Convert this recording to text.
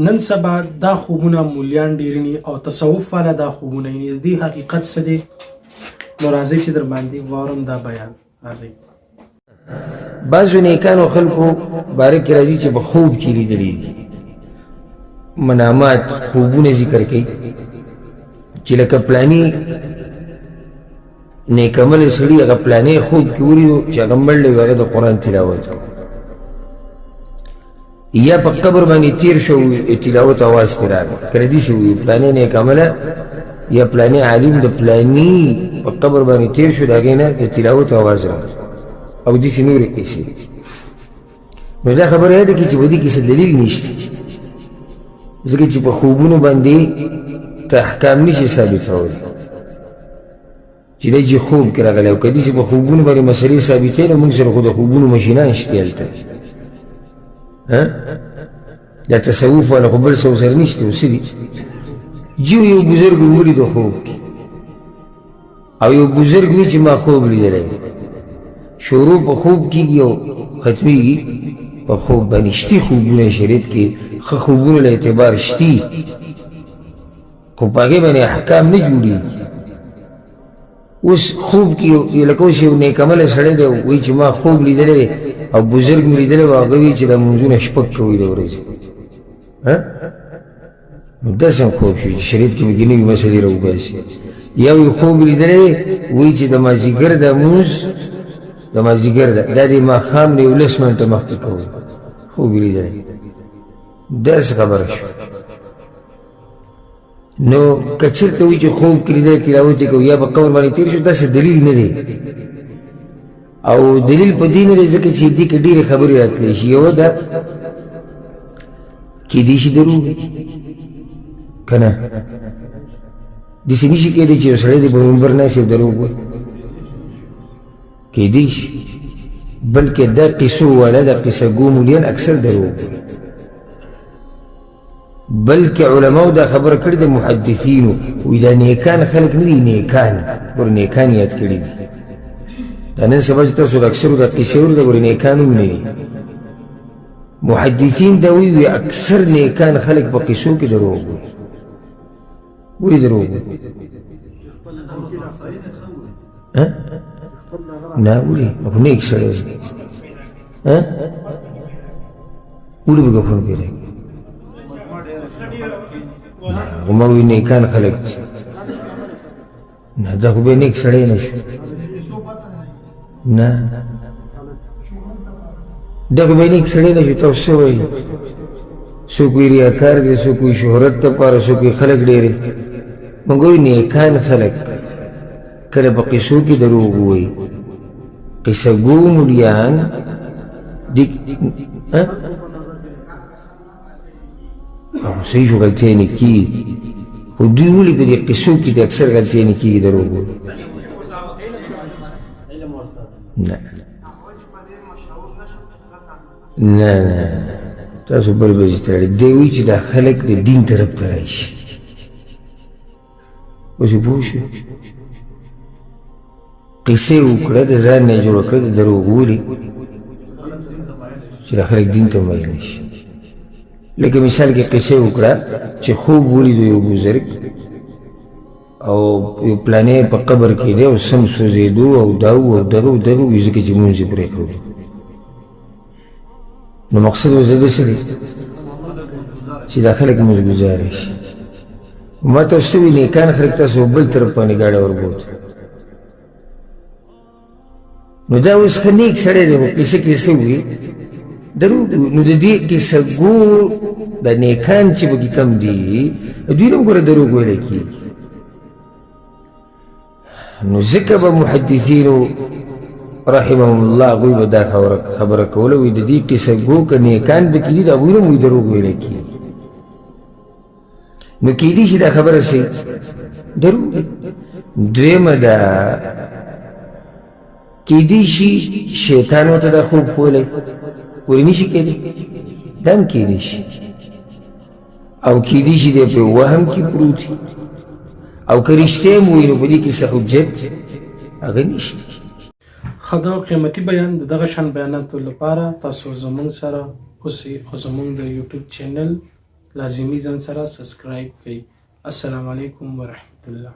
نن سبا دا خوبونه مولیان ډیرني او تصوف والا دا خوبونه یعنی د حقیقت څه دی نو راځي چې در باندې وارم دا بیان راځي. بعضو نیکانو خلکو باره کې راځي چې په خوب کې لیدلي دي منامات خوبونه ذکر کوي چې لکه پلاني نیکمل سړي هغه پلانې خوب کې ولیدو چې هغه مړ دی هغه د قرآن تلاوت کو یا په قبر باندې تیر شو تلاوت اواز ترې راغی کله داسې وي پلانې نیکمله یا پلانې عالم د پلاني په قبر باندې تیر شو د هغې نه د تلاوت اواز راغی او داسې نورې کیسې نو دا خبره یاده کړي چې په دې کې څه دلیل نشته ځکه چې په خوبونو باندې ته احکام نشي ثابتولی چې دی چې خوب کې راغلی او که داسې په خوبونو باندې مسلې ثابتې نو موږ سره خو د خوبونو مشینان شته هلته دا تصوف والا خو بل څه ورسره نشته اوس څه دي جو یو بزرګ ولید خوب کې او یو بزرګ وي چې ما خوب لیدلی شروع په خوب کېږي او ختمیږي په خوب باندې شتي خوبونه شریعت کې ښه خوبونو له اعتبار شتي خو په هغې باندې احکام نه جوړېږي اوس خوب کې لکه اوس یو نیکمله سړی دی وایي چې ما خوب لیدلی او بزرګ مې لیدلی و هغه وایي چې دا لمونځونه شپږ کوئ د ورځې نو داسې هم خوب شو چې شریعت کې پکې نوي مسلې راوباسي یا یو خوب لیدلی وایي چې د مازدیګر دا لمونځ د مازدیګر دا د ماښام نه 11 منټه مخکې کوو خوب یې لیدلی داسې خبره شو نو که چېرته وایي چې خوب کې لیدلی تلاوت یې کوو یا په قبر باندې تېر شو داسې دلیل نه دی او دلیل په دې نه دی ځکه چې دې کې ډېرې خبرې راتلی شي یوه ده کیدای شي دروغ که نه داسې نشي کېدی چې یو سړی دی په منبر ناست یو دروغ وایي کیدای شي بلکې دا قصو والا دا قصه ګو مولیان اکثر دروغ وایي بلکې علماو دا خبره کړې د محدثینو وایي دا نیکان خلک نه دي نیکان ګوره نیکان یاد کړي دي دا نن سبا چې تاسو د اکثرو دا قصې اورئ ګورئ نیکان هم نه دي محدثین دا وایي اکثر نیکان خلک په قصو کې دروغ وایي ولې دروغ وایي نه ولې خو نیک سړی دی ولې به ګفن پیدا کړي خو ما وایي نیکان خلک دي نه دا خو به نیک سړی نه شو نه دا خو به نیک سړی نه شو تاسو څه وایي څوک وایي ریاکار دی څوک وایي شهرت دپاره څوک وایي خلک ډېرې موږ وایو نیکان خلک کله په قصو کې دروغ وایي قصه ګو مولیان صحیح شو غلطیانې کېږي خو دوی ولې په دې قصو کې د اکثر غلطیانې کېږي دروغ وایي نه نه نه تاسو بل بجې تړئ دی وایي چې دا خلک د دین طرف ته راشي اوس یې پوه شو قصې وکړه د ځان نه یې جوړه کړه د دروغ ولي چې دا خلک دین ته میل شي لکه مثال کې قصې وکړه چې خوب ولیدو یو بزرګ او یو پلانې په قبر کې دی او سم سوځېدو او دا او دغه او دغه وایي ځکه چې مونځ یې پرېښود نو مقصد اوس د ده څه دی چې دا خلک مونځګزاره شي ما تاسو ته وایي نیکان خلک تاسو بل طرف باندې ګاډه وربوت نو دا اوس ښه نیک سړی دی خو کیسه کې څه وایي دروغ نو د دې کیسه ګو د نیکان چې پکې کم دي دوی نه ګوره دروغ ویلی کېږي نو ځکه به محدثینو رحمهم الله هغوی به دا خبره کوله وایي د دې کیسه ګو که نیکان پکې دي د هغوی نه هم دروغ ویلی کېږي نو کیدای شي دا خبره صحیح دروغ دویمه ده کیدای شي شیطان ورته دا خوب ښوولی ولې نشي کېدی دا هم کیدای شي او کیدای شي دی په وهم کې پروت او که رښتیا هم ووایي نو په دې کې څه حجت هغه نشته ښه دا قیمتي بیان د دغه شان بیاناتو لپاره تاسو زموږ سره اوسئ او زموږ د یوټیوب چینل لازمي ځان سره سبسکرایب کړئ. السلام علیکم ورحمت الله.